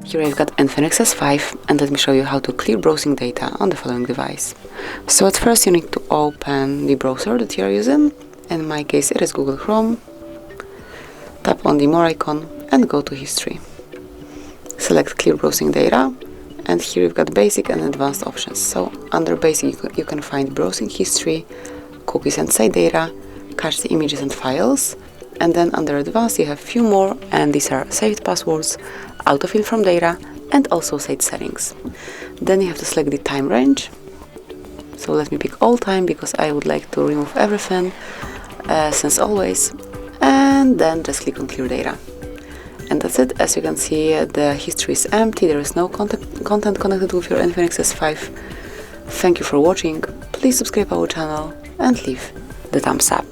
Here I've got Infinix S5, and let me show you how to clear browsing data on the following device. So at first you need to open the browser that you are using. In my case it is Google Chrome. Tap on the More icon and go to History. Select Clear Browsing Data, and here you've got Basic and Advanced options. So under Basic you can find Browsing History, Cookies and Site Data, Cache the images and files, and then under Advanced you have few more, and these are Saved Passwords, Autofill from Data, and also Site Settings. Then you have to select the time range. So let me pick all time because I would like to remove everything since always, and then just click on Clear Data. And that's it. As you can see, the history is empty, there is no content connected with your Infinix S5. Thank you for watching, please subscribe our channel and leave the thumbs up.